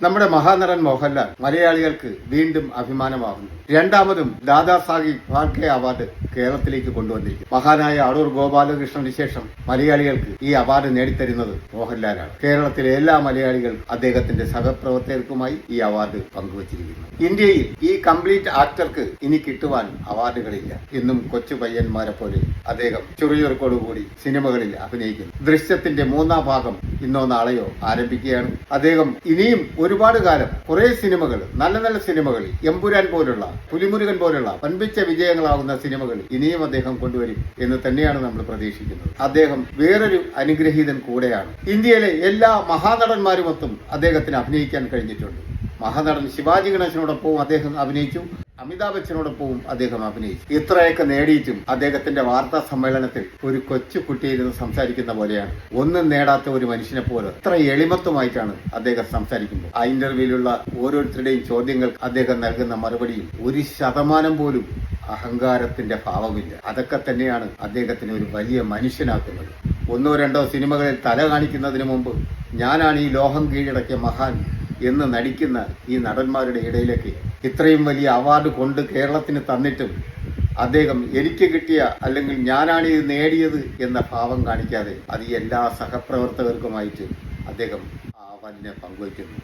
നമ്മുടെ മഹാനടൻ മോഹൻലാൽ മലയാളികൾക്ക് വീണ്ടും അഭിമാനമാകുന്നു. രണ്ടാമതും ദാദാ സാഹിബ് ഫാൽക്കെ അവാർഡ് കേരളത്തിലേക്ക് കൊണ്ടുവന്നിരിക്കുന്നു. മഹാനായ അടൂർ ഗോപാലകൃഷ്ണന് ശേഷം മലയാളികൾക്ക് ഈ അവാർഡ് നേടിത്തരുന്നത് മോഹൻലാലാണ്. കേരളത്തിലെ എല്ലാ മലയാളികളും അദ്ദേഹത്തിന്റെ സഹപ്രവർത്തകർക്കുമായി ഈ അവാർഡ് പങ്കുവച്ചിരിക്കുന്നു. ഇന്ത്യയിൽ ഈ കംപ്ലീറ്റ് ആക്ടർക്ക് ഇനി കിട്ടുവാൻ അവാർഡുകളില്ല. ഇന്നും കൊച്ചു പയ്യന്മാരെ പോലെ അദ്ദേഹം ചുറുചുറുക്കോടുകൂടി സിനിമകളിൽ അഭിനയിക്കുന്നു. ദൃശ്യത്തിന്റെ 3-ാം ഭാഗം ഇന്നോ നാളെയോ ആരംഭിക്കുകയാണ്. അദ്ദേഹം ഇനിയും ഒരുപാട് കാലം കുറെ സിനിമകൾ, നല്ല നല്ല സിനിമകൾ, എമ്പുരാൻ പോലുള്ള, പുലിമുരുകൻ പോലുള്ള വൻപിച്ച വിജയങ്ങളാകുന്ന സിനിമകൾ ഇനിയും അദ്ദേഹം കൊണ്ടുവരും എന്ന് തന്നെയാണ് നമ്മൾ പ്രതീക്ഷിക്കുന്നത്. അദ്ദേഹം വേറൊരു അനുഗ്രഹീതൻ കൂടെയാണ്. ഇന്ത്യയിലെ എല്ലാ മഹാനടന്മാരുമൊത്തും അദ്ദേഹത്തിന് അഭിനയിക്കാൻ കഴിഞ്ഞിട്ടുണ്ട്. മഹാനടൻ ശിവാജി ഗണേശനോടൊപ്പവും അദ്ദേഹം അഭിനയിച്ചു, അമിതാഭ് ബച്ചനോടൊപ്പവും അദ്ദേഹം അഭിനയിച്ചു. ഇത്രയൊക്കെ നേടിയിട്ടും അദ്ദേഹത്തിന്റെ വാർത്താ സമ്മേളനത്തിൽ ഒരു കൊച്ചു കുട്ടിയിരുന്ന് സംസാരിക്കുന്ന പോലെയാണ്. ഒന്നും നേടാത്ത ഒരു മനുഷ്യനെ പോലെ ഇത്ര എളിമത്വമായിട്ടാണ് അദ്ദേഹം സംസാരിക്കുന്നത്. ആ ഇന്റർവ്യൂവിലുള്ള ഓരോരുത്തരുടെയും ചോദ്യങ്ങൾ അദ്ദേഹം നൽകുന്ന മറുപടിയിൽ 1% പോലും അഹങ്കാരത്തിന്റെ ഭാവമില്ല. അതൊക്കെ തന്നെയാണ് അദ്ദേഹത്തിന് ഒരു വലിയ മനുഷ്യനാക്കുന്നത്. 1-2 സിനിമകളിൽ തല കാണിക്കുന്നതിന് മുമ്പ് ഞാനാണ് ഈ ലോകം കീഴടക്കിയ മഹാൻ എന്ന് നടിക്കുന്ന ഈ നടന്മാരുടെ ഇടയിലേക്ക് ഇത്രയും വലിയ അവാർഡ് കൊണ്ട് കേരളത്തിന് തന്നിട്ടും അദ്ദേഹം എനിക്ക് കിട്ടിയ അല്ലെങ്കിൽ ഞാനാണ് ഇത് നേടിയത് എന്ന ഭാവം കാണിക്കാതെ അത് എല്ലാ സഹപ്രവർത്തകർക്കുമായിട്ട് അദ്ദേഹം ആ അവാർഡിനെ പങ്കുവയ്ക്കുന്നു.